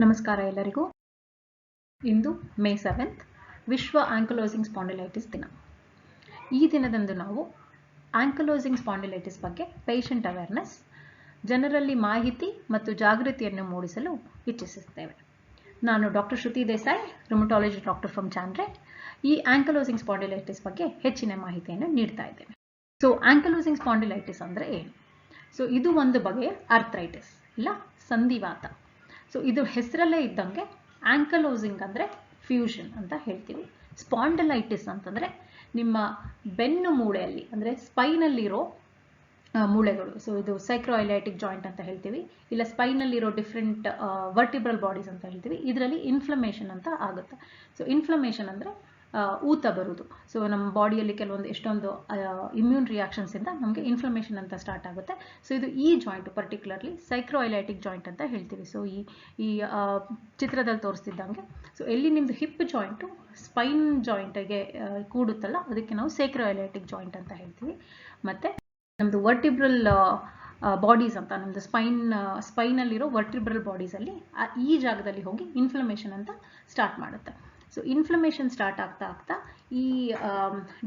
ನಮಸ್ಕಾರ ಎಲ್ಲರಿಗೂ. ಇಂದು ಮೇ 7 ವಿಶ್ವ ಆಂಕಲೋಸಿಂಗ್ ಸ್ಪಾಂಡಿಲೈಟಿಸ್ ದಿನ. ಈ ದಿನದಂದು ನಾವು ಆಂಕಲೋಸಿಂಗ್ ಸ್ಪಾಂಡಿಲೈಟಿಸ್ ಬಗ್ಗೆ ಪೇಷಂಟ್ ಅವೇರ್ನೆಸ್, ಜನರಲ್ಲಿ ಮಾಹಿತಿ ಮತ್ತು ಜಾಗೃತಿಯನ್ನು ಮೂಡಿಸಲು ಇಚ್ಛಿಸುತ್ತೇವೆ. ನಾನು doctor Shruti Desai, rheumatology doctor from ಚಾಂಡ್ರೆ. ಈ ಆಂಕಲೋಸಿಂಗ್ ಸ್ಪಾಂಡಿಲೈಟಿಸ್ ಬಗ್ಗೆ ಹೆಚ್ಚಿನ ಮಾಹಿತಿಯನ್ನು ನೀಡ್ತಾ ಇದ್ದೇನೆ. ಸೊ ಆಂಕಲೋಸಿಂಗ್ ಸ್ಪಾಂಡಿಲೈಟಿಸ್ ಅಂದರೆ ಏನು? ಸೊ ಇದು ಒಂದು ಬಗೆಯ ಆರ್ಥ್ರೈಟಿಸ್ ಇಲ್ಲ ಸಂಧಿವಾತ. ಸೊ ಇದು ಹೆಸರಲ್ಲೇ ಇದ್ದಂಗೆ ಆಂಕಲೋಸಿಂಗ್ ಅಂದರೆ ಫ್ಯೂಷನ್ ಅಂತ ಹೇಳ್ತೀವಿ. ಸ್ಪಾಂಡಿಲೈಟಿಸ್ ಅಂತಂದರೆ ನಿಮ್ಮ ಬೆನ್ನು ಮೂಳೆಯಲ್ಲಿ ಅಂದರೆ ಸ್ಪೈನಲ್ಲಿರೋ ಮೂಳೆಗಳು. ಸೊ ಇದು ಸೈಕ್ರೋಐಲೈಟಿಕ್ ಜಾಯಿಂಟ್ ಅಂತ ಹೇಳ್ತೀವಿ, ಇಲ್ಲ ಸ್ಪೈನಲ್ಲಿರೋ ಡಿಫ್ರೆಂಟ್ ವರ್ಟಿಬ್ರಲ್ ಬಾಡೀಸ್ ಅಂತ ಹೇಳ್ತೀವಿ. ಇದರಲ್ಲಿ ಇನ್ಫ್ಲಮೇಷನ್ ಅಂತ ಆಗುತ್ತೆ. ಸೊ ಇನ್ಫ್ಲಮೇಷನ್ ಅಂದರೆ ಊತ ಬರುವುದು. ಸೊ ನಮ್ಮ ಬಾಡಿಯಲ್ಲಿ ಕೆಲವೊಂದು ಎಷ್ಟೊಂದು ಇಮ್ಯೂನ್ ರಿಯಾಕ್ಷನ್ಸ್ ಇಂದ ನಮಗೆ ಇನ್ಫ್ಲಮೇಷನ್ ಅಂತ ಸ್ಟಾರ್ಟ್ ಆಗುತ್ತೆ. ಸೊ ಇದು ಈ ಜಾಯಿಂಟ್ ಪರ್ಟಿಕ್ಯುಲರ್ಲಿ ಸೈಕ್ರೋಐಲೈಟಿಕ್ ಜಾಯಿಂಟ್ ಅಂತ ಹೇಳ್ತೀವಿ. ಸೊ ಈ ಚಿತ್ರದಲ್ಲಿ ತೋರಿಸ್ತಿದ್ದಂಗೆ, ಸೊ ಎಲ್ಲಿ ನಿಮ್ದು ಹಿಪ್ ಜಾಯಿಂಟು ಸ್ಪೈನ್ ಜಾಯಿಂಟ್ಗೆ ಕೂಡುತ್ತಲ್ಲ, ಅದಕ್ಕೆ ನಾವು ಸೈಕ್ರೋಐಲೈಟಿಕ್ ಜಾಯಿಂಟ್ ಅಂತ ಹೇಳ್ತೀವಿ. ಮತ್ತೆ ನಮ್ದು ವರ್ಟಿಬ್ರಲ್ ಬಾಡೀಸ್ ಅಂತ, ನಮ್ದು ಸ್ಪೈನಲ್ಲಿರೋ ವರ್ಟಿಬ್ರಲ್ ಬಾಡೀಸಲ್ಲಿ ಈ ಜಾಗದಲ್ಲಿ ಹೋಗಿ ಇನ್ಫ್ಲಮೇಷನ್ ಅಂತ ಸ್ಟಾರ್ಟ್ ಮಾಡುತ್ತೆ. ಸೊ ಇನ್ಫ್ಲಮೇಷನ್ ಸ್ಟಾರ್ಟ್ ಆಗ್ತಾ ಆಗ್ತಾ ಈ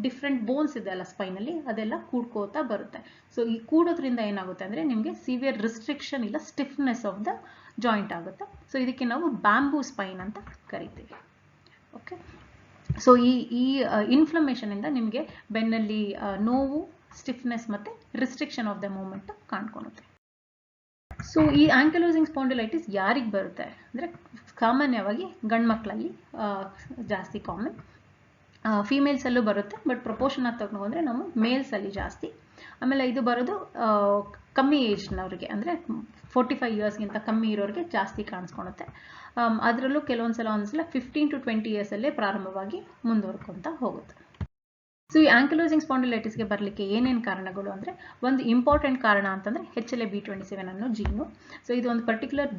ಡಿಫ್ರೆಂಟ್ ಬೋನ್ಸ್ ಇದೆ ಅಲ್ಲ ಸ್ಪೈನಲ್ಲಿ, ಅದೆಲ್ಲ ಕೂಡ್ಕೋತಾ ಬರುತ್ತೆ. ಸೊ ಈ ಕೂಡೋದ್ರಿಂದ ಏನಾಗುತ್ತೆ ಅಂದರೆ ನಿಮಗೆ ಸಿವಿಯರ್ ರಿಸ್ಟ್ರಿಕ್ಷನ್ ಇಲ್ಲ ಸ್ಟಿಫ್ನೆಸ್ ಆಫ್ ದ ಜಾಯಿಂಟ್ ಆಗುತ್ತೆ. ಸೊ ಇದಕ್ಕೆ ನಾವು ಬ್ಯಾಂಬೂ ಸ್ಪೈನ್ ಅಂತ ಕರಿತೀವಿ. ಓಕೆ, ಸೊ ಈ ಇನ್ಫ್ಲಮೇಷನ್ ಇಂದ ನಿಮಗೆ ಬೆನ್ನಲ್ಲಿ ನೋವು, ಸ್ಟಿಫ್ನೆಸ್ ಮತ್ತು ರಿಸ್ಟ್ರಿಕ್ಷನ್ ಆಫ್ ದ ಮೂವ್ಮೆಂಟ್ ಕಾಣ್ಕೊಳುತ್ತೆ. ಸೊ ಈ ಆಂಕಲೋಸಿಂಗ್ ಸ್ಪಾಂಡಿಲೈಟಿಸ್ ಯಾರಿಗೆ ಬರುತ್ತೆ ಅಂದರೆ ಸಾಮಾನ್ಯವಾಗಿ ಗಂಡು ಮಕ್ಕಳಲ್ಲಿ ಜಾಸ್ತಿ ಕಾಮನ್, ಫೀಮೇಲ್ಸಲ್ಲೂ ಬರುತ್ತೆ, ಬಟ್ ಪ್ರಪೋರ್ಷನ್ ಆಗಿ ತಗೊಂಡ್ರೆ ನಾವು ಮೇಲ್ಸಲ್ಲಿ ಜಾಸ್ತಿ. ಆಮೇಲೆ ಇದು ಬರೋದು ಕಮ್ಮಿ ಏಜ್ನವ್ರಿಗೆ, ಅಂದರೆ 45 ಇಯರ್ಸ್ಗಿಂತ ಕಮ್ಮಿ ಇರೋರಿಗೆ ಜಾಸ್ತಿ ಕಾಣಿಸ್ಕೊಳುತ್ತೆ. ಅದರಲ್ಲೂ ಒಂದ್ಸಲ 15 to 20 ಇಯರ್ಸಲ್ಲೇ ಪ್ರಾರಂಭವಾಗಿ ಮುಂದುವರ್ಕೊಂತ ಹೋಗುತ್ತೆ. ಸೊ ಈ ಆಂಕಲೋಸಿಂಗ್ ಸ್ಪಾಂಡಿಲೈಟಿಸ್ಗೆ ಬರಲಿಕ್ಕೆ ಏನೇನು ಕಾರಣಗಳು ಅಂದರೆ, ಒಂದು ಇಂಪಾರ್ಟೆಂಟ್ ಕಾರಣ ಅಂತಂದರೆ HLA-B27 ಅನ್ನೋ ಜೀನು. ಸೊ ಇದು ಒಂದು ಪರ್ಟಿಕ್ಯುಲರ್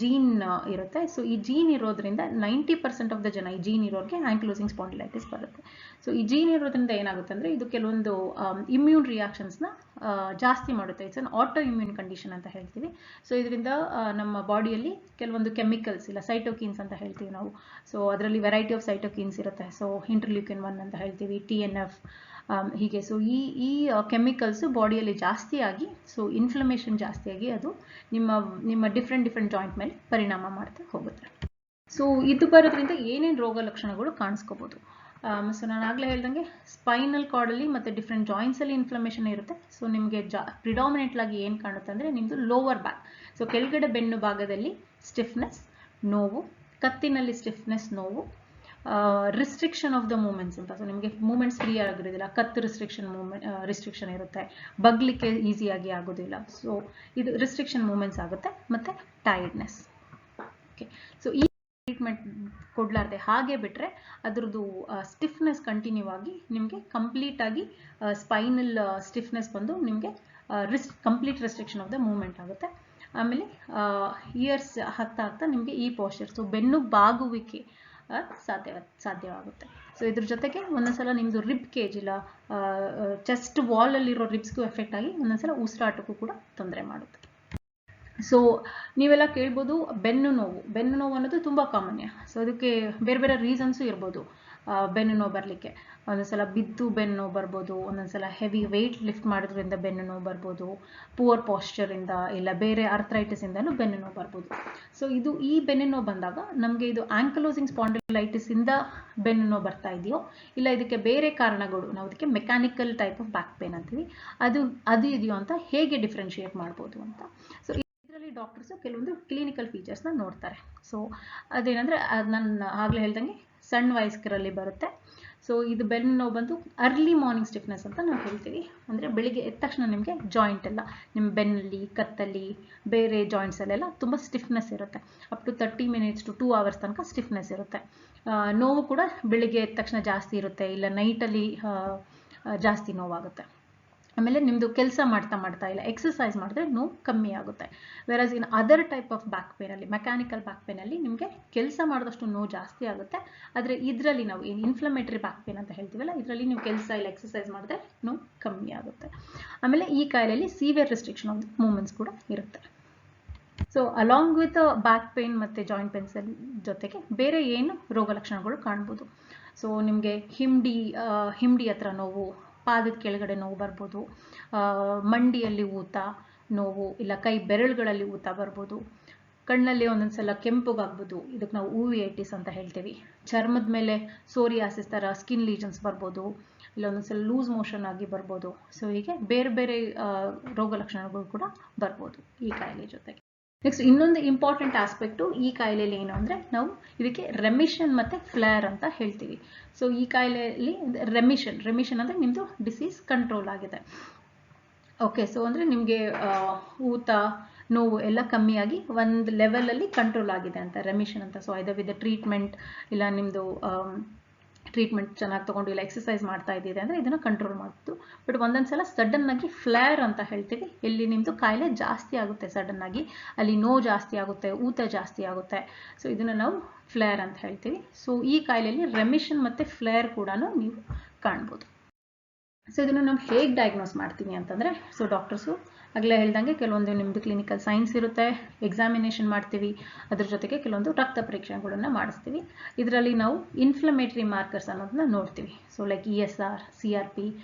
ಜೀನ್ ಇರುತ್ತೆ. ಸೊ ಈ ಜೀನ್ ಇರೋದ್ರಿಂದ 90% ಆಫ್ ದ ಜನ, ಈ ಜೀನ್ ಇರೋರಿಗೆ ಆಂಕಲೋಸಿಂಗ್ ಸ್ಪಾಂಡಿಲೈಟಿಸ್ ಬರುತ್ತೆ. ಸೊ ಈ ಜೀನ್ ಇರೋದ್ರಿಂದ ಏನಾಗುತ್ತೆ ಅಂದರೆ, ಇದು ಕೆಲವೊಂದು ಇಮ್ಯೂನ್ ರಿಯಾಕ್ಷನ್ಸ್ನ ಜಾಸ್ತಿ ಮಾಡುತ್ತೆ. It's an auto immune condition ಅಂತ ಹೇಳ್ತೀವಿ. ಸೊ ಇದರಿಂದ ನಮ್ಮ ಬಾಡಿಯಲ್ಲಿ ಕೆಲವೊಂದು ಕೆಮಿಕಲ್ಸ್ ಇಲ್ಲ ಸೈಟೋಕಿನ್ಸ್ ಅಂತ ಹೇಳ್ತೀವಿ ನಾವು. ಸೊ ಅದರಲ್ಲಿ ವೆರೈಟಿ ಆಫ್ ಸೈಟೋಕಿನ್ಸ್ ಇರುತ್ತೆ. ಸೊ ಇಂಟರ್ಲ್ಯೂಕಿನ್ 1 ಅಂತ ಹೇಳ್ತೀವಿ, TNF ಹೀಗೆ. ಸೊ ಈ ಕೆಮಿಕಲ್ಸ್ ಬಾಡಿಯಲ್ಲಿ ಜಾಸ್ತಿ ಆಗಿ, ಸೊ ಇನ್ಫ್ಲಮೇಷನ್ ಜಾಸ್ತಿ ಆಗಿ ಅದು ನಿಮ್ಮ ಡಿಫ್ರೆಂಟ್ ಜಾಯಿಂಟ್ ಮೇಲೆ ಪರಿಣಾಮ ಮಾಡ್ತಾ ಹೋಗುತ್ತೆ. ಸೊ ಇದು ಬರೋದ್ರಿಂದ ಏನೇನು ರೋಗ ಲಕ್ಷಣಗಳು ಕಾಣಿಸ್ಕೋಬಹುದು. ಸೊ ನಾನು ಆಗಲೇ ಹೇಳ್ದಂಗೆ ಸ್ಪೈನಲ್ ಕಾರ್ಡಲ್ಲಿ ಮತ್ತು ಡಿಫ್ರೆಂಟ್ ಜಾಯಿಂಟ್ಸಲ್ಲಿ ಇನ್ಫ್ಲಮೇಷನ್ ಇರುತ್ತೆ. ಸೊ ನಿಮಗೆ ಪ್ರಿಡಾಮಿನೆಂಟ್ಲಾಗಿ ಏನು ಕಾಣುತ್ತೆ ಅಂದರೆ ನಿಮ್ಮದು ಲೋವರ್ ಬ್ಯಾಕ್, ಸೊ ಕೆಳಗಡೆ ಬೆನ್ನು ಭಾಗದಲ್ಲಿ ಸ್ಟಿಫ್ನೆಸ್, ನೋವು, ಕತ್ತಿನಲ್ಲಿ ಸ್ಟಿಫ್ನೆಸ್, ನೋವು, ರಿಸ್ಟ್ರಿಕ್ಷನ್ ಆಫ್ ದ ಮೂಮೆಂಟ್ಸ್ ಅಂತ. ಸೊ ನಿಮಗೆ ಮೂಮೆಂಟ್ಸ್ ಫ್ರೀ ಆಗಿರೋದಿಲ್ಲ, ಕತ್ತು ರಿಸ್ಟ್ರಿಕ್ಷನ್ ಇರುತ್ತೆ, ಬಗ್ಲಿಕ್ಕೆ ಈಸಿಯಾಗಿ ಆಗೋದಿಲ್ಲ. ಸೊ ಇದು ರಿಸ್ಟ್ರಿಕ್ಷನ್ ಮೂಮೆಂಟ್ಸ್ ಆಗುತ್ತೆ. ಮತ್ತು ಟೈರ್ಡ್ನೆಸ್. ಓಕೆ, ಸೊ ಈ ಟ್ರೀಟ್ಮೆಂಟ್ ಕೊಡಲಾರ್ದೆ ಹಾಗೆ ಬಿಟ್ಟರೆ ಅದರದ್ದು ಸ್ಟಿಫ್ನೆಸ್ ಕಂಟಿನ್ಯೂ ಆಗಿ ನಿಮಗೆ ಕಂಪ್ಲೀಟ್ ಆಗಿ ಸ್ಪೈನಲ್ ಸ್ಟಿಫ್ನೆಸ್ ಬಂದು ನಿಮಗೆ complete restriction of the movement ಆಗುತ್ತೆ. ಆಮೇಲೆ ಇಯರ್ಸ್ ಆಗ್ತಾ ನಿಮಗೆ ಈ ಪೋಸ್ಚರ್, ಸೊ ಬೆನ್ನು ಬಾಗುವಿಕೆ ಸಾಧ್ಯವಾಗುತ್ತೆ. ಸೊ ಇದ್ರ ಜೊತೆಗೆ ಒಂದೊಂದ್ಸಲ ನಿಮ್ಮದು ರಿಬ್ ಕೇಜ್ ಇಲ್ಲ ಚೆಸ್ಟ್ ವಾಲಲ್ಲಿರೋ ರಿಬ್ಸ್ಗೂ ಎಫೆಕ್ಟ್ ಆಗಿ ಒಂದೊಂದ್ಸಲ ಉಸಿರಾಟಕ್ಕೂ ಕೂಡ ತೊಂದರೆ ಮಾಡುತ್ತೆ. ಸೊ ನೀವೆಲ್ಲ ಕೇಳ್ಬೋದು, ಬೆನ್ನು ನೋವು ಅನ್ನೋದು ತುಂಬ ಕಾಮನ್ಯ. ಸೊ ಅದಕ್ಕೆ ಬೇರೆ ಬೇರೆ ರೀಸನ್ಸು ಇರ್ಬೋದು. ಬೆನ್ನು ನೋವು ಬರಲಿಕ್ಕೆ ಒಂದೊಂದ್ಸಲ ಬಿದ್ದು ಬೆನ್ನು ನೋವು ಬರ್ಬೋದು, ಒಂದೊಂದ್ಸಲ ಹೆವಿ ವೆಯ್ಟ್ ಲಿಫ್ಟ್ ಮಾಡೋದ್ರಿಂದ ಬೆನ್ನು ನೋವು ಬರ್ಬೋದು, ಪುವರ್ ಪಾಶ್ಚರಿಂದ ಇಲ್ಲ ಬೇರೆ ಆರ್ಥ್ರೈಟಿಸಿಂದನೂ ಬೆನ್ನು ನೋವು ಬರ್ಬೋದು. ಸೊ ಈ ಬೆನ್ನು ನೋವು ಬಂದಾಗ ನಮಗೆ ಇದು ಆಂಕಲೋಸಿಂಗ್ ಸ್ಪಾಂಡಿಲೈಟಿಸಿಂದ ಬೆನ್ನು ನೋವು ಬರ್ತಾ ಇದೆಯೋ ಇಲ್ಲ ಇದಕ್ಕೆ ಬೇರೆ ಕಾರಣಗಳು, ನಾವು ಅದಕ್ಕೆ mechanical type of back pain ಅಂತೀವಿ, ಅದು ಇದೆಯೋ ಅಂತ ಹೇಗೆ ಡಿಫ್ರೆನ್ಶಿಯೇಟ್ ಮಾಡ್ಬೋದು ಅಂತ. ಸೊ ಇದರಲ್ಲಿ ಡಾಕ್ಟರ್ಸು ಕೆಲವೊಂದು ಕ್ಲಿನಿಕಲ್ ಫೀಚರ್ಸ್ನ ನೋಡ್ತಾರೆ. ಸೊ ಅದೇನಂದರೆ, ನಾನು ಆಗಲೇ ಹೇಳ್ದಂಗೆ ಸಣ್ಣ ವಯಸ್ಕರಲ್ಲಿ ಬರುತ್ತೆ. ಸೊ ಇದು ಬೆನ್ನು ನೋವು ಬಂದು ಅರ್ಲಿ ಮಾರ್ನಿಂಗ್ ಸ್ಟಿಫ್ನೆಸ್ ಅಂತ ನಾವು ಹೇಳ್ತೀವಿ. ಅಂದರೆ ಬೆಳಿಗ್ಗೆ ಎದ್ದ ತಕ್ಷಣ ನಿಮಗೆ ಜಾಯಿಂಟ್ ಎಲ್ಲ ನಿಮ್ಮ ಬೆನ್ನಲ್ಲಿ, ಕತ್ತಲ್ಲಿ, ಬೇರೆ ಜಾಯಿಂಟ್ಸಲ್ಲೆಲ್ಲ ತುಂಬ ಸ್ಟಿಫ್ನೆಸ್ ಇರುತ್ತೆ. Up to 30 minutes to 2 hours ತನಕ ಸ್ಟಿಫ್ನೆಸ್ ಇರುತ್ತೆ. ನೋವು ಕೂಡ ಬೆಳಿಗ್ಗೆ ಎದ್ದ ತಕ್ಷಣ ಜಾಸ್ತಿ ಇರುತ್ತೆ, ಇಲ್ಲ ನೈಟಲ್ಲಿ ಜಾಸ್ತಿ ನೋವಾಗುತ್ತೆ. ಆಮೇಲೆ ನಿಮ್ಮದು ಕೆಲಸ ಮಾಡ್ತಾ ಇಲ್ಲ ಎಕ್ಸಸೈಸ್ ಮಾಡಿದ್ರೆ ನೋವು ಕಮ್ಮಿ ಆಗುತ್ತೆ. Versus in other type of back ಪೇನಲ್ಲಿ, ಮೆಕ್ಯಾನಿಕಲ್ ಬ್ಯಾಕ್ ಪೇನಲ್ಲಿ ನಿಮಗೆ ಕೆಲಸ ಮಾಡಿದಷ್ಟು ನೋವು ಜಾಸ್ತಿ ಆಗುತ್ತೆ. ಆದರೆ ಇದರಲ್ಲಿ ನಾವು ಏನು ಇನ್ಫ್ಲಮೇಟರಿ ಬ್ಯಾಕ್ ಪೇನ್ ಅಂತ ಹೇಳ್ತೀವಲ್ಲ, ಇದರಲ್ಲಿ ನೀವು ಕೆಲಸ ಇಲ್ಲ ಎಕ್ಸಸೈಸ್ ಮಾಡಿದ್ರೆ ನೋವು ಕಮ್ಮಿ ಆಗುತ್ತೆ. ಆಮೇಲೆ ಈ ಕಾಯಿಲೆಯಲ್ಲಿ ಸಿವಿಯರ್ ರೆಸ್ಟ್ರಿಕ್ಷನ್ ಆಫ್ ಮೂವ್ಮೆಂಟ್ಸ್ ಕೂಡ ಇರುತ್ತೆ. So along with back pain ಮತ್ತು ಜಾಯಿಂಟ್ ಪೇನ್ಸ್ ಜೊತೆಗೆ ಬೇರೆ ಏನು ರೋಗ ಲಕ್ಷಣಗಳು ಕಾಣ್ಬೋದು. ಸೊ ನಿಮಗೆ ಹಿಂಡಿ ಹತ್ರ ನೋವು, ಪಾದದ ಕೆಳಗಡೆ ನೋವು ಬರ್ಬೋದು, ಮಂಡಿಯಲ್ಲಿ ಊತ ನೋವು, ಇಲ್ಲ ಕೈ ಬೆರಳುಗಳಲ್ಲಿ ಊತ ಬರ್ಬೋದು, ಕಣ್ಣಲ್ಲಿ ಒಂದೊಂದ್ಸಲ ಕೆಂಪುಗಾಗ್ಬೋದು, ಇದಕ್ಕೆ ನಾವು ಊವಿಐಟಿಸ್ ಅಂತ ಹೇಳ್ತೀವಿ. ಚರ್ಮದ ಮೇಲೆ ಸೋರಿಯಾಸಿಸ್ ಥರ ಸ್ಕಿನ್ ಲೀಜನ್ಸ್ ಬರ್ಬೋದು, ಇಲ್ಲ ಒಂದೊಂದ್ಸಲ ಲೂಸ್ ಮೋಷನ್ ಆಗಿ ಬರ್ಬೋದು. ಸೊ ಹೀಗೆ ಬೇರೆ ಬೇರೆ ರೋಗ ಲಕ್ಷಣಗಳು ಕೂಡ ಬರ್ಬೋದು ಈ ಕಾಯಿಲೆ ಜೊತೆಗೆ. ನೆಕ್ಸ್ಟ್ ಇನ್ನೊಂದು ಇಂಪಾರ್ಟೆಂಟ್ ಆಸ್ಪೆಕ್ಟು ಈ ಕಾಯಿಲೆಯಲ್ಲಿ ಏನು ಅಂದರೆ, ನಾವು ಇದಕ್ಕೆ ರೆಮಿಷನ್ ಮತ್ತು ಫ್ಲೇರ್ ಅಂತ ಹೇಳ್ತೀವಿ. ಸೊ ಈ ಕಾಯಿಲೆಯಲ್ಲಿ ರೆಮಿಷನ್ ಅಂದರೆ ನಿಮ್ಮದು ಡಿಸೀಸ್ ಕಂಟ್ರೋಲ್ ಆಗಿದೆ. ಓಕೆ, ಸೊ ಅಂದರೆ ನಿಮಗೆ ಊತ ನೋವು ಎಲ್ಲ ಕಮ್ಮಿಯಾಗಿ ಒಂದು ಲೆವೆಲಲ್ಲಿ ಕಂಟ್ರೋಲ್ ಆಗಿದೆ ಅಂತ ರೆಮಿಷನ್ ಅಂತ. ಸೊ ಐದರ್ ವಿತ್ ಟ್ರೀಟ್ಮೆಂಟ್, ಇಲ್ಲ ನಿಮ್ಮದು ಟ್ರೀಟ್ಮೆಂಟ್ ಚೆನ್ನಾಗಿ ತೊಗೊಂಡು ಇಲ್ಲ ಎಕ್ಸಸೈಸ್ ಮಾಡ್ತಾ ಇದ್ದಿದೆ ಅಂದರೆ ಇದನ್ನು ಕಂಟ್ರೋಲ್ ಮಾಡ್ಬೋದು. ಬಟ್ ಒಂದೊಂದ್ಸಲ ಸಡನ್ನಾಗಿ ಫ್ಲೇರ್ ಅಂತ ಹೇಳ್ತೀವಿ, ಇಲ್ಲಿ ನಿಮ್ಮದು ಕಾಯಿಲೆ ಜಾಸ್ತಿ ಆಗುತ್ತೆ, ಸಡನ್ನಾಗಿ ಅಲ್ಲಿ ನೋವು ಜಾಸ್ತಿ ಆಗುತ್ತೆ, ಊತ ಜಾಸ್ತಿ ಆಗುತ್ತೆ. ಸೊ ಇದನ್ನು ನಾವು ಫ್ಲೇರ್ ಅಂತ ಹೇಳ್ತೀವಿ. ಸೊ ಈ ಕಾಯಿಲೆಯಲ್ಲಿ ರೆಮಿಷನ್ ಮತ್ತು ಫ್ಲೇರ್ ಕೂಡ ನೀವು ಕಾಣ್ಬೋದು. ಸೊ ಇದನ್ನು ನಾವು ಹೇಗೆ ಡಯಾಗ್ನೋಸ್ ಮಾಡ್ತೀವಿ ಅಂತಂದರೆ, ಸೊ ಡಾಕ್ಟರ್ಸು ಆಗಲೇ ಹೇಳ್ದಂಗೆ ಕೆಲವೊಂದು ನಿಮ್ಮದು ಕ್ಲಿನಿಕಲ್ ಸೈನ್ಸ್ ಇರುತ್ತೆ, ಎಕ್ಸಾಮಿನೇಷನ್ ಮಾಡ್ತೀವಿ, ಅದ್ರ ಜೊತೆಗೆ ಕೆಲವೊಂದು ರಕ್ತ ಪರೀಕ್ಷೆಗಳನ್ನು ಮಾಡಿಸ್ತೀವಿ. ಇದರಲ್ಲಿ ನಾವು ಇನ್ಫ್ಲಮೇಟರಿ ಮಾರ್ಕರ್ಸ್ ಅನ್ನೋದನ್ನ ನೋಡ್ತೀವಿ. ಸೊ ಲೈಕ್ ESR, CRP,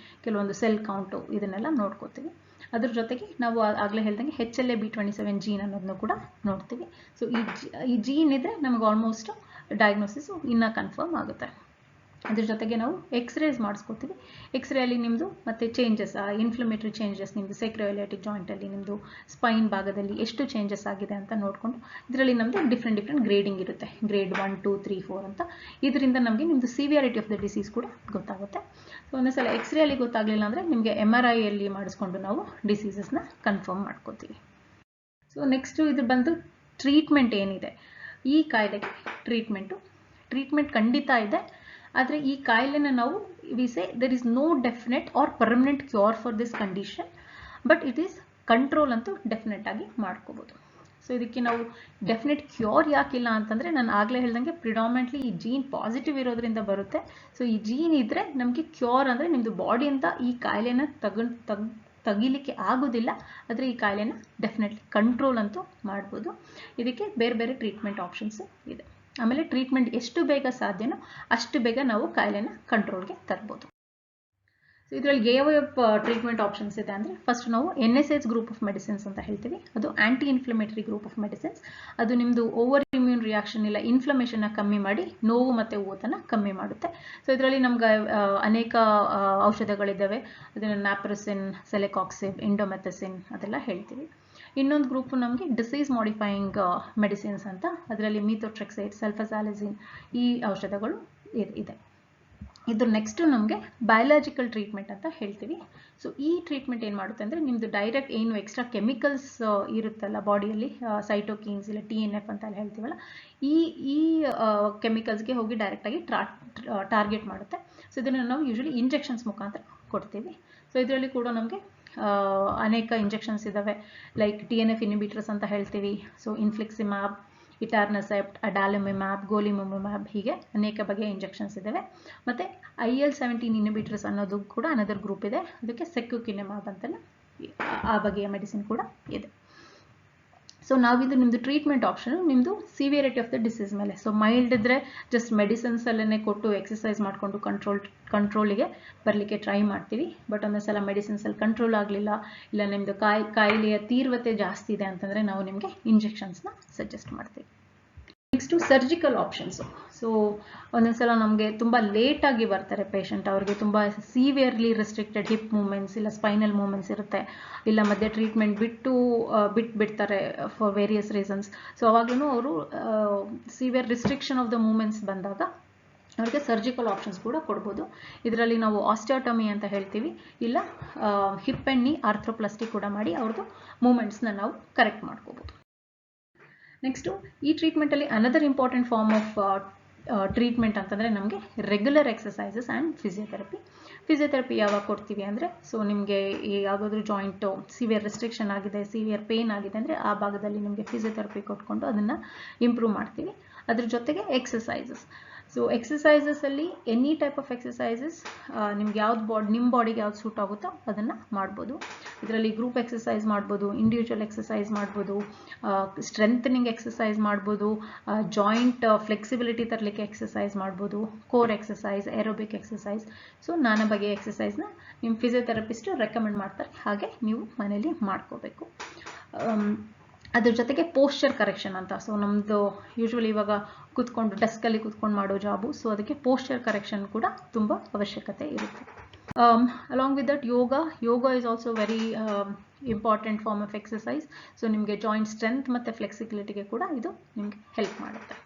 ಕೆಲವೊಂದು ಸೆಲ್ ಕೌಂಟು, ಇದನ್ನೆಲ್ಲ ನೋಡ್ಕೋತೀವಿ. ಅದ್ರ ಜೊತೆಗೆ ನಾವು ಆಗಲೇ ಹೇಳ್ದಂಗೆ HLA-B27 ಜೀನ್ ಅನ್ನೋದನ್ನು ಕೂಡ ನೋಡ್ತೀವಿ. ಸೊ ಈ ಜೀನ್ ಇದ್ದರೆ ನಮಗೆ ಆಲ್ಮೋಸ್ಟ್ ಡಯಾಗ್ನೋಸಿಸು ಇನ್ನೂ ಕನ್ಫರ್ಮ್ ಆಗುತ್ತೆ. ಅದ್ರ ಜೊತೆಗೆ ನಾವು ಎಕ್ಸ್ರೇಸ್ ಮಾಡಿಸ್ಕೋತೀವಿ. ಎಕ್ಸ್ರೇಯಲ್ಲಿ ನಿಮ್ಮದು ಮತ್ತು ಚೇಂಜಸ್, ಇನ್ಫ್ಲಮೇಟರಿ ಚೇಂಜಸ್ ನಿಮ್ಮದು ಸೆಕ್ರೋಇಲಿಯಾಟಿಕ್ ಜಾಯಿಂಟಲ್ಲಿ ನಿಮ್ಮದು ಸ್ಪೈನ್ ಭಾಗದಲ್ಲಿ ಎಷ್ಟು ಚೇಂಜಸ್ ಆಗಿದೆ ಅಂತ ನೋಡಿಕೊಂಡು, ಇದರಲ್ಲಿ ನಮ್ಮದು ಡಿಫ್ರೆಂಟ್ ಗ್ರೇಡಿಂಗ್ ಇರುತ್ತೆ, ಗ್ರೇಡ್ 1, 2, 3, 4 ಅಂತ. ಇದರಿಂದ ನಮಗೆ ನಿಮ್ಮದು ಸಿವಿಯಾರಿಟಿ ಆಫ್ ದ ಡಿಸೀಸ್ ಕೂಡ ಗೊತ್ತಾಗುತ್ತೆ. ಸೊ ಒಂದೊಂದ್ಸಲ ಎಕ್ಸ್ರೇಯಲ್ಲಿ ಗೊತ್ತಾಗಲಿಲ್ಲ ಅಂದರೆ ನಿಮಗೆ MRIಯಲ್ಲಿ ಮಾಡಿಸ್ಕೊಂಡು ನಾವು ಡಿಸೀಸಸ್ನ ಕನ್ಫರ್ಮ್ ಮಾಡ್ಕೋತೀವಿ. ಸೊ ನೆಕ್ಸ್ಟು ಇದು ಬಂದು ಟ್ರೀಟ್ಮೆಂಟ್ ಏನಿದೆ ಈ ಕಾಯಿಲೆಗೆ. ಟ್ರೀಟ್ಮೆಂಟ್ ಖಂಡಿತ ಇದೆ, ಆದರೆ ಈ ಕಾಯಿಲೆನ ನಾವು we say there is no definite or permanent cure for this condition, but it is control ಅಂತೂ ಡೆಫಿನೆಟ್ ಆಗಿ ಮಾಡ್ಕೋಬೋದು. ಸೊ ಇದಕ್ಕೆ ನಾವು ಡೆಫಿನೆಟ್ ಕ್ಯೂರ್ ಯಾಕಿಲ್ಲ ಅಂತಂದರೆ, ನಾನು ಆಗಲೇ ಹೇಳ್ದಂಗೆ ಪ್ರಿಡಾಮಿನೆಂಟ್ಲಿ ಈ ಜೀನ್ ಪಾಸಿಟಿವ್ ಇರೋದ್ರಿಂದ ಬರುತ್ತೆ. ಸೊ ಈ ಜೀನ್ ಇದ್ದರೆ ನಮಗೆ ಕ್ಯೂರ್ ಅಂದರೆ ನಿಮ್ಮದು ಬಾಡಿಯಿಂದ ಈ ಕಾಯಿಲೆನ ತೆಗಿಲಿಕ್ಕೆ ಆಗೋದಿಲ್ಲ, ಆದರೆ ಈ ಕಾಯಿಲೆನ ಡೆಫಿನೆಟ್ಲಿ ಕಂಟ್ರೋಲ್ ಅಂತೂ ಮಾಡ್ಬೋದು. ಇದಕ್ಕೆ ಬೇರೆ ಬೇರೆ ಟ್ರೀಟ್ಮೆಂಟ್ ಆಪ್ಷನ್ಸು ಇದೆ. ಆಮೇಲೆ ಟ್ರೀಟ್ಮೆಂಟ್ ಎಷ್ಟು ಬೇಗ ಸಾಧ್ಯನೋ ಅಷ್ಟು ಬೇಗ ನಾವು ಕಾಯಿಲೆನ ಕಂಟ್ರೋಲ್ಗೆ ತರ್ಬೋದು. ಸೊ ಇದರಲ್ಲಿ ಯಾವ ಟ್ರೀಟ್ಮೆಂಟ್ ಆಪ್ಷನ್ಸ್ ಇದೆ ಅಂದರೆ, ಫಸ್ಟ್ ನಾವು NSAIDs ಗ್ರೂಪ್ ಆಫ್ ಮೆಡಿಸಿನ್ಸ್ ಅಂತ ಹೇಳ್ತೀವಿ. ಅದು aunty inflammatory group of medicines. ಅದು ನಿಮ್ಮದು ಓವರ್ ಇಮ್ಯೂನ್ ರಿಯಾಕ್ಷನ್ ಇಲ್ಲ ಇನ್ಫ್ಲಮೇಷನ್ನ ಕಮ್ಮಿ ಮಾಡಿ ನೋವು ಮತ್ತು ಊತನ ಕಮ್ಮಿ ಮಾಡುತ್ತೆ. ಸೊ ಇದರಲ್ಲಿ ನಮ್ಗೆ ಅನೇಕ ಔಷಧಗಳಿದ್ದಾವೆ. ಅದನ್ನು ನ್ಯಾಪ್ರಸಿನ್, ಸೆಲೆಕಾಕ್ಸಿಬ್, ಇಂಡೋಮೆಥಸಿನ್ ಅದೆಲ್ಲ ಹೇಳ್ತೀವಿ. ಇನ್ನೊಂದು ಗ್ರೂಪು ನಮಗೆ ಡಿಸೀಸ್ ಮಾಡಿಫೈಯಿಂಗ್ ಮೆಡಿಸಿನ್ಸ್ ಅಂತ, ಅದರಲ್ಲಿ ಮಿಥೋಟ್ರೆಕ್ಸೈಡ್, ಸಲ್ಫಾಸಾಲಿಸಿನ್ ಈ ಔಷಧಗಳು ಇದೆ. ಇದ್ರ ನೆಕ್ಸ್ಟು ನಮಗೆ ಬಯಾಲಜಿಕಲ್ ಟ್ರೀಟ್ಮೆಂಟ್ ಅಂತ ಹೇಳ್ತೀವಿ. ಸೊ ಈ ಟ್ರೀಟ್ಮೆಂಟ್ ಏನು ಮಾಡುತ್ತೆ ಅಂದರೆ, ನಿಮ್ಮದು ಡೈರೆಕ್ಟ್ ಏನು ಎಕ್ಸ್ಟ್ರಾ ಕೆಮಿಕಲ್ಸ್ ಇರುತ್ತಲ್ಲ ಬಾಡಿಯಲ್ಲಿ, ಸೈಟೋಕಿನ್ಸ್ ಇಲ್ಲ TNF ಅಂತ ಹೇಳ್ತೀವಲ್ಲ, ಈ ಕೆಮಿಕಲ್ಸ್ಗೆ ಹೋಗಿ ಡೈರೆಕ್ಟಾಗಿ ಟಾರ್ಗೆಟ್ ಮಾಡುತ್ತೆ. ಸೊ ಇದನ್ನು ನಾವು ಯೂಶಲಿ ಇಂಜೆಕ್ಷನ್ಸ್ ಮುಖಾಂತರ ಕೊಡ್ತೀವಿ. ಸೊ ಇದರಲ್ಲಿ ಕೂಡ ನಮಗೆ ಅನೇಕ ಇಂಜೆಕ್ಷನ್ಸ್ ಇದ್ದಾವೆ, ಲೈಕ್ TNF ಇನ್ಹಿಬಿಟರ್ಸ್ ಅಂತ ಹೇಳ್ತೀವಿ. ಸೊ ಇನ್ಫ್ಲಿಕ್ಸಿಮ್ಯಾಬ್, ಇಟಾರ್ನಸೆಪ್ಟ್, ಅಡಾಲಿಮಿಮ್ಯಾಬ್, ಗೋಲಿಮುಮ್ಯಾಬ್, ಹೀಗೆ ಅನೇಕ ಬಗೆಯ ಇಂಜೆಕ್ಷನ್ಸ್ ಇದ್ದಾವೆ. ಮತ್ತು IL-17 ಇನ್ಹಿಬಿಟರ್ಸ್ ಅನ್ನೋದು ಕೂಡ ಅನದರ್ ಗ್ರೂಪ್ ಇದೆ, ಅದಕ್ಕೆ ಸೆಕ್ಯುಕಿನೆಮ್ಯಾಬ್ ಅಂತಲೇ ಆ ಬಗೆಯ ಮೆಡಿಸಿನ್ ಕೂಡ ಇದೆ. ಸೊ ನಾವಿದು ನಿಮ್ಮದು ಟ್ರೀಟ್ಮೆಂಟ್ ಆಪ್ಷನು ನಿಮ್ಮದು ಸಿವಿಯರಿಟಿ ಆಫ್ ದ ಡಿಸೀಸ್ ಮೇಲೆ. ಸೊ ಮೈಲ್ಡ್ ಇದ್ದರೆ ಜಸ್ಟ್ ಮೆಡಿಸಿನ್ಸಲ್ಲೇ ಕೊಟ್ಟು ಎಕ್ಸಸೈಸ್ ಮಾಡಿಕೊಂಡು ಕಂಟ್ರೋಲಿಗೆ ಬರಲಿಕ್ಕೆ ಟ್ರೈ ಮಾಡ್ತೀವಿ. ಬಟ್ ಒಂದೊಂದ್ಸಲ ಮೆಡಿಸಿನ್ಸಲ್ಲಿ ಕಂಟ್ರೋಲ್ ಆಗಲಿಲ್ಲ, ಇಲ್ಲ ನಿಮ್ಮದು ಕಾಯಿಲೆಯ ತೀವ್ರತೆ ಜಾಸ್ತಿ ಇದೆ ಅಂತಂದರೆ ನಾವು ನಿಮಗೆ ಇಂಜೆಕ್ಷನ್ಸ್ನ ಸಜೆಸ್ಟ್ ಮಾಡ್ತೀವಿ. Next surgical options. ಸೊ ಒಂದೊಂದ್ಸಲ ನಮಗೆ ತುಂಬ ಲೇಟಾಗಿ ಬರ್ತಾರೆ ಪೇಷಂಟ್, ಅವ್ರಿಗೆ ತುಂಬ ಸಿವಿಯರ್ಲಿ ರೆಸ್ಟ್ರಿಕ್ಟೆಡ್ ಹಿಪ್ ಮೂವ್ಮೆಂಟ್ಸ್ ಇಲ್ಲ ಸ್ಪೈನಲ್ ಮೂವ್ಮೆಂಟ್ಸ್ ಇರುತ್ತೆ, ಇಲ್ಲ ಮಧ್ಯೆ ಟ್ರೀಟ್ಮೆಂಟ್ ಬಿಡ್ತಾರೆ ಫಾರ್ ವೇರಿಯಸ್ ರೀಸನ್ಸ್. ಸೊ ಅವಾಗಲೂ ಅವರು severe restriction of the movements ಬಂದಾಗ ಅವ್ರಿಗೆ ಸರ್ಜಿಕಲ್ ಆಪ್ಷನ್ಸ್ ಕೂಡ ಕೊಡ್ಬೋದು. ಇದರಲ್ಲಿ ನಾವು ಆಸ್ಟಿಯೋಟಮಿ ಅಂತ ಹೇಳ್ತೀವಿ, ಇಲ್ಲ ಹಿಪ್ ಆ್ಯಂಡ್ ನೀ ಆರ್ಥ್ರೋಪ್ಲಾಸ್ಟಿ ಕೂಡ ಮಾಡಿ ಅವ್ರದ್ದು ಮೂವ್ಮೆಂಟ್ಸ್ನ ನಾವು ಕರೆಕ್ಟ್ ಮಾಡ್ಕೋಬೋದು. ನೆಕ್ಸ್ಟು ಈ ಟ್ರೀಟ್ಮೆಂಟಲ್ಲಿ another important form of treatment ಅಂತಂದರೆ ನಮಗೆ ರೆಗ್ಯುಲರ್ ಎಕ್ಸಸೈಸಸ್ ಆ್ಯಂಡ್ ಫಿಸಿಯೋಥೆರಪಿ ಯಾವಾಗ ಕೊಡ್ತೀವಿ ಅಂದರೆ, ಸೊ ನಿಮಗೆ ಯಾವುದಾದ್ರೂ ಜಾಯಿಂಟು ಸಿವಿಯರ್ ರೆಸ್ಟ್ರಿಕ್ಷನ್ ಆಗಿದೆ, ಸಿವಿಯರ್ ಪೇನ್ ಆಗಿದೆ ಅಂದರೆ ಆ ಭಾಗದಲ್ಲಿ ನಿಮಗೆ ಫಿಸಿಯೋಥೆರಪಿ ಕೊಟ್ಕೊಂಡು ಅದನ್ನು ಇಂಪ್ರೂವ್ ಮಾಡ್ತೀವಿ. ಅದ್ರ ಜೊತೆಗೆ ಎಕ್ಸಸೈಸಸ್. ಸೊ ಎಕ್ಸಸೈಸಸಲ್ಲಿ ಎನಿ ಟೈಪ್ ಆಫ್ ಎಕ್ಸಸೈಸಸ್ ನಿಮ್ಗೆ ಯಾವ್ದು ನಿಮ್ಮ ಬಾಡಿಗೆ ಯಾವ್ದು ಸೂಟ್ ಆಗುತ್ತೋ ಅದನ್ನು ಮಾಡ್ಬೋದು. ಇದರಲ್ಲಿ ಗ್ರೂಪ್ ಎಕ್ಸಸೈಸ್ ಮಾಡ್ಬೋದು, ಇಂಡಿವಿಜುವಲ್ ಎಕ್ಸಸೈಸ್ ಮಾಡ್ಬೋದು, ಸ್ಟ್ರೆಂಥನಿಂಗ್ ಎಕ್ಸಸೈಸ್ ಮಾಡ್ಬೋದು, ಜಾಯಿಂಟ್ ಫ್ಲೆಕ್ಸಿಬಿಲಿಟಿ ತರಲಿಕ್ಕೆ ಎಕ್ಸಸೈಸ್ ಮಾಡ್ಬೋದು, core exercise, aerobic exercise. So ನಾನಾ ಬಗೆಯ ಎಕ್ಸಸೈಸ್ನ ನಿಮ್ಮ ಫಿಸಿಯೋಥೆರಪಿಸ್ಟ್ ರೆಕಮೆಂಡ್ ಮಾಡ್ತಾರೆ, ಹಾಗೆ ನೀವು ಮನೇಲಿ ಮಾಡ್ಕೋಬೇಕು. ಅದ್ರ ಜೊತೆಗೆ ಪೋಸ್ಚರ್ ಕರೆಕ್ಷನ್ ಅಂತ, ಸೊ ನಮ್ಮದು ಯೂಶ್ವಲಿ ಇವಾಗ ಕೂತ್ಕೊಂಡು ಡೆಸ್ಕಲ್ಲಿ ಕೂತ್ಕೊಂಡು ಮಾಡೋ ಜಾಬು, ಸೊ ಅದಕ್ಕೆ ಪೋಸ್ಚರ್ ಕರೆಕ್ಷನ್ ಕೂಡ ತುಂಬ ಅವಶ್ಯಕತೆ ಇರುತ್ತೆ. Along with that yoga is also very important form of exercise. So ನಿಮಗೆ ಜಾಯಿಂಟ್ ಸ್ಟ್ರೆಂತ್ ಮತ್ತು ಫ್ಲೆಕ್ಸಿಬಿಲಿಟಿಗೆ ಕೂಡ ಇದು ನಿಮಗೆ ಹೆಲ್ಪ್ ಮಾಡುತ್ತೆ.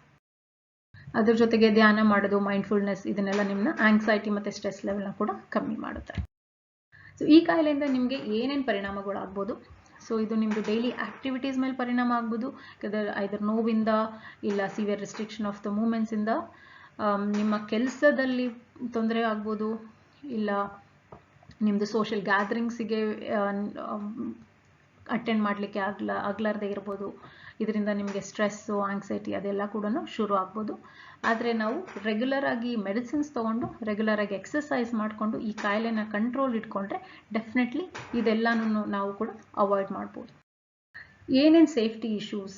ಅದ್ರ ಜೊತೆಗೆ ಧ್ಯಾನ ಮಾಡೋದು, ಮೈಂಡ್ಫುಲ್ನೆಸ್, ಇದನ್ನೆಲ್ಲ ನಿಮ್ಮನ್ನ ಆಂಗ್ಸೈಟಿ ಮತ್ತು ಸ್ಟ್ರೆಸ್ ಲೆವೆಲ್ನ ಕೂಡ ಕಮ್ಮಿ ಮಾಡುತ್ತೆ. ಸೊ ಈ ಕಾಯಿಲೆಯಿಂದ ನಿಮಗೆ ಏನೇನು ಪರಿಣಾಮಗಳಾಗ್ಬೋದು? ಸೊ ಇದು ನಿಮ್ಮದು ಡೈಲಿ ಆ್ಯಕ್ಟಿವಿಟೀಸ್ ಮೇಲೆ ಪರಿಣಾಮ ಆಗ್ಬೋದು, ಐದರ್ ನೋವಿಂದ ಇಲ್ಲ ಸಿವಿಯರ್ ರಿಸ್ಟ್ರಿಕ್ಷನ್ ಆಫ್ ದ ಮೂಮೆಂಟ್ಸಿಂದ, ನಿಮ್ಮ ಕೆಲಸದಲ್ಲಿ ತೊಂದರೆ ಆಗ್ಬೋದು, ಇಲ್ಲ ನಿಮ್ಮದು ಸೋಷಿಯಲ್ ಗ್ಯಾದರಿಂಗ್ಸಿಗೆ ಅಟೆಂಡ್ ಮಾಡಲಿಕ್ಕೆ ಆಗ್ಲಾರ್ದೇ ಇರ್ಬೋದು. ಇದರಿಂದ ನಿಮಗೆ ಸ್ಟ್ರೆಸ್ಸು, ಆಂಗ್ಸೈಟಿ ಅದೆಲ್ಲ ಕೂಡ ಶುರು ಆಗ್ಬೋದು. ಆದರೆ ನಾವು ರೆಗ್ಯುಲರ್ ಆಗಿ ಮೆಡಿಸಿನ್ಸ್ ತೊಗೊಂಡು ರೆಗ್ಯುಲರ್ ಆಗಿ ಎಕ್ಸಸೈಸ್ ಮಾಡಿಕೊಂಡು ಈ ಕಾಯಿಲೆನ ಕಂಟ್ರೋಲ್ ಇಟ್ಕೊಂಡ್ರೆ ಡೆಫಿನೆಟ್ಲಿ ಇದೆಲ್ಲನೂ ನಾವು ಕೂಡ ಅವಾಯ್ಡ್ ಮಾಡ್ಬೋದು. ಏನೇನು ಸೇಫ್ಟಿ ಇಶ್ಯೂಸ್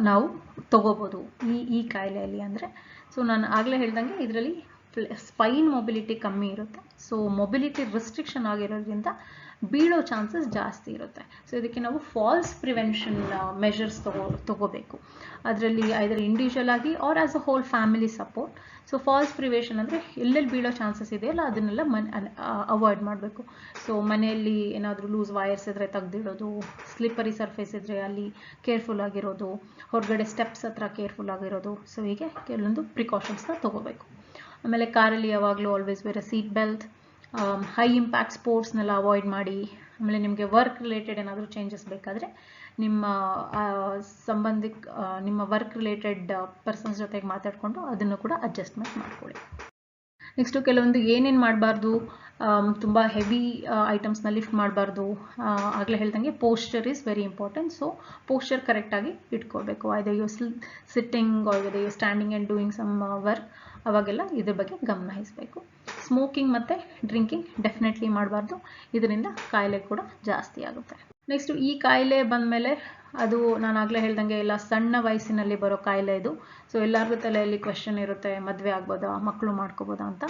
ನಾವು ತಗೋಬೋದು ಈ ಕಾಯಿಲೆಯಲ್ಲಿ ಅಂದರೆ, ಸೊ ನಾನು ಆಗಲೇ ಹೇಳ್ದಂಗೆ ಇದರಲ್ಲಿ ಸ್ಪೈನ್ ಮೊಬಿಲಿಟಿ ಕಮ್ಮಿ ಇರುತ್ತೆ. ಸೊ ಮೊಬಿಲಿಟಿ ರಿಸ್ಟ್ರಿಕ್ಷನ್ ಆಗಿರೋದ್ರಿಂದ ಬೀಳೋ ಚಾನ್ಸಸ್ ಜಾಸ್ತಿ ಇರುತ್ತೆ. ಸೊ ಇದಕ್ಕೆ ನಾವು ಫಾಲ್ಸ್ ಪ್ರಿವೆನ್ಷನ್ ಮೆಷರ್ಸ್ ತಗೋಬೇಕು. ಅದರಲ್ಲಿ ಐದರ್ ಇಂಡಿವಿಜುವಲ್ ಆಗಿ or as a whole family support. So falls prevention ಅಂದರೆ ಎಲ್ಲೆಲ್ಲಿ ಬೀಳೋ ಚಾನ್ಸಸ್ ಇದೆಯಲ್ಲ ಅದನ್ನೆಲ್ಲ ಅವಾಯ್ಡ್ ಮಾಡಬೇಕು. ಸೊ ಮನೆಯಲ್ಲಿ ಏನಾದರೂ ಲೂಸ್ ವೈರ್ಸ್ ಇದ್ದರೆ ತೆಗೆದಿಡೋದು, ಸ್ಲಿಪ್ಪರಿ ಸರ್ಫೇಸ್ ಇದ್ದರೆ ಅಲ್ಲಿ ಕೇರ್ಫುಲ್ ಆಗಿರೋದು, ಹೊರಗಡೆ ಸ್ಟೆಪ್ಸ್ ಹತ್ರ ಕೇರ್ಫುಲ್ ಆಗಿರೋದು. ಸೊ ಹೀಗೆ ಕೆಲವೊಂದು ಪ್ರಿಕಾಷನ್ಸ್ನ ತಗೋಬೇಕು. ಆಮೇಲೆ ಕಾರಲ್ಲಿ ಯಾವಾಗಲೂ always wear a seat belt, high impact ಸ್ಪೋರ್ಟ್ಸ್ನೆಲ್ಲ ಅವಾಯ್ಡ್ ಮಾಡಿ. ಆಮೇಲೆ ನಿಮಗೆ ವರ್ಕ್ ರಿಲೇಟೆಡ್ ಏನಾದರೂ ಚೇಂಜಸ್ ಬೇಕಾದರೆ ನಿಮ್ಮ ನಿಮ್ಮ ವರ್ಕ್ ರಿಲೇಟೆಡ್ ಪರ್ಸನ್ಸ್ ಜೊತೆಗೆ ಮಾತಾಡಿಕೊಂಡು ಅದನ್ನು ಕೂಡ ಅಡ್ಜಸ್ಟ್ಮೆಂಟ್ ಮಾಡ್ಕೊಳ್ಳಿ. ನೆಕ್ಸ್ಟು ಕೆಲವೊಂದು ಏನೇನು ಮಾಡಬಾರ್ದು, ತುಂಬ ಹೆವಿ ಐಟಮ್ಸ್ನ ಲಿಫ್ಟ್ ಮಾಡಬಾರ್ದು. ಆಗಲೇ ಹೇಳ್ದಂಗೆ posture is very important. So posture ಕರೆಕ್ಟಾಗಿ ಇಟ್ಕೋಬೇಕು. Either you sitting or you standing and doing some work, ಅವಾಗೆಲ್ಲ ಇದ್ರ ಬಗ್ಗೆ ಗಮನ ವಹಿಸಬೇಕು. ಸ್ಮೋಕಿಂಗ್ ಮತ್ತು ಡ್ರಿಂಕಿಂಗ್ ಡೆಫಿನೆಟ್ಲಿ ಮಾಡಬಾರ್ದು, ಇದರಿಂದ ಕಾಯಿಲೆ ಕೂಡ ಜಾಸ್ತಿ ಆಗುತ್ತೆ. ನೆಕ್ಸ್ಟು ಈ ಕಾಯಿಲೆ ಬಂದಮೇಲೆ ಅದು ನಾನು ಆಗಲೇ ಹೇಳ್ದಂಗೆ ಎಲ್ಲ ಸಣ್ಣ ವಯಸ್ಸಿನಲ್ಲಿ ಬರೋ ಕಾಯಿಲೆ ಇದು. ಸೊ ಎಲ್ಲರಿಗೂ ತಲೆಯಲ್ಲಿ ಕ್ವೆಶನ್ ಇರುತ್ತೆ, ಮದುವೆ ಆಗ್ಬೋದಾ, ಮಕ್ಕಳು ಮಾಡ್ಕೋಬೋದಾ ಅಂತ.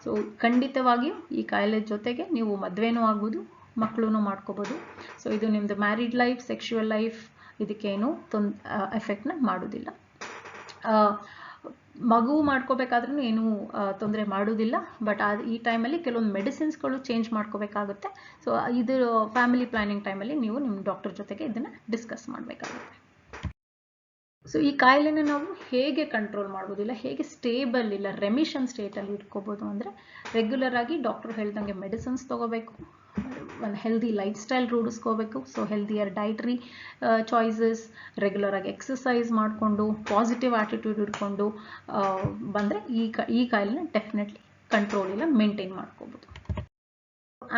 ಸೊ ಖಂಡಿತವಾಗಿಯೂ ಈ ಕಾಯಿಲೆ ಜೊತೆಗೆ ನೀವು ಮದುವೆನೂ ಆಗ್ಬೋದು, ಮಕ್ಕಳೂ ಮಾಡ್ಕೋಬೋದು. ಸೊ ಇದು ನಿಮ್ಮದು ಮ್ಯಾರಿಡ್ ಲೈಫ್, ಸೆಕ್ಷುವಲ್ ಲೈಫ್ ಇದಕ್ಕೇನು ಎಫೆಕ್ಟ್ನ ಮಾಡೋದಿಲ್ಲ. ಮಗು ಮಾಡ್ಕೋಬೇಕಾದ್ರೂ ಏನೂ ತೊಂದರೆ ಮಾಡೋದಿಲ್ಲ. ಬಟ್ ಈ ಟೈಮಲ್ಲಿ ಕೆಲವೊಂದು ಮೆಡಿಸಿನ್ಸ್ಗಳು ಚೇಂಜ್ ಮಾಡ್ಕೋಬೇಕಾಗುತ್ತೆ. ಸೊ ಇದು ಫ್ಯಾಮಿಲಿ ಪ್ಲಾನಿಂಗ್ ಟೈಮಲ್ಲಿ ನೀವು ನಿಮ್ಮ ಡಾಕ್ಟರ್ ಜೊತೆಗೆ ಇದನ್ನು ಡಿಸ್ಕಸ್ ಮಾಡಬೇಕಾಗುತ್ತೆ. ಸೊ ಈ ಕಾಯಿಲೆನ ನಾವು ಹೇಗೆ ಕಂಟ್ರೋಲ್ ಮಾಡ್ಬೋದು, ಇಲ್ಲ ಹೇಗೆ ಸ್ಟೇಬಲ್ ಇಲ್ಲ ರೆಮಿಷನ್ ಸ್ಟೇಟಲ್ಲಿ ಇಟ್ಕೋಬೋದು ಅಂದರೆ, ರೆಗ್ಯುಲರ್ ಆಗಿ ಡಾಕ್ಟರ್ ಹೇಳ್ದಂಗೆ ಮೆಡಿಸಿನ್ಸ್ ತೊಗೋಬೇಕು, ಒಂದು ಹೆಲ್ದಿ ಲೈಫ್ ಸ್ಟೈಲ್ ರೂಢಿಸ್ಕೋಬೇಕು. So healthier dietary choices, regular ಆಗಿ ಎಕ್ಸಸೈಸ್ ಮಾಡಿಕೊಂಡು ಪಾಸಿಟಿವ್ ಆಟಿಟ್ಯೂಡ್ ಇಟ್ಕೊಂಡು ಬಂದರೆ ಈ ಕಾಯಿಲೆನ ಡೆಫಿನೆಟ್ಲಿ ಕಂಟ್ರೋಲ್ ಇಲ್ಲ ಮೇಂಟೈನ್ ಮಾಡ್ಕೋಬೋದು.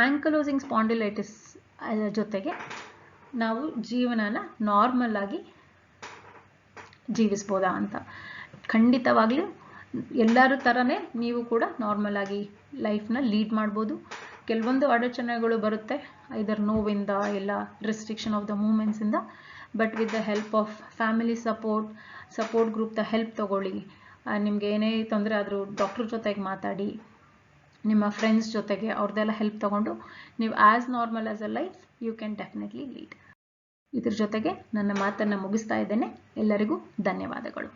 ಆಂಕಲೋಸಿಂಗ್ ಸ್ಪಾಂಡಿಲೈಟಿಸ್ ಜೊತೆಗೆ ನಾವು ಜೀವನನ ನಾರ್ಮಲ್ ಆಗಿ ಜೀವಿಸ್ಬೋದಾ ಅಂತ. ಖಂಡಿತವಾಗ್ಲೂ ಎಲ್ಲರ ಥರನೇ ನೀವು ಕೂಡ ನಾರ್ಮಲ್ ಆಗಿ ಲೈಫ್ನ ಲೀಡ್ ಮಾಡ್ಬೋದು. ಕೆಲವೊಂದು ಅಡಚಣೆಗಳು ಬರುತ್ತೆ, ಐದರ್ ನೋವಿಂದ ಇಲ್ಲ ರಿಸ್ಟ್ರಿಕ್ಷನ್ ಆಫ್ ದ ಮೂಮೆಂಟ್ಸಿಂದ. But with the help of family support ಗ್ರೂಪ್ದ ಹೆಲ್ಪ್ ತಗೊಳ್ಳಿ. ನಿಮ್ಗೆ ಏನೇ ತೊಂದರೆ ಆದರೂ ಡಾಕ್ಟರ್ ಜೊತೆಗೆ ಮಾತಾಡಿ, ನಿಮ್ಮ ಫ್ರೆಂಡ್ಸ್ ಜೊತೆಗೆ ಅವ್ರದ್ದೆಲ್ಲ ಹೆಲ್ಪ್ ತಗೊಂಡು ನೀವು as normal as a life you can definitely lead. ಇದ್ರ ಜೊತೆಗೆ ನನ್ನ ಮಾತನ್ನು ಮುಗಿಸ್ತಾ ಇದ್ದೇನೆ. ಎಲ್ಲರಿಗೂ ಧನ್ಯವಾದಗಳು.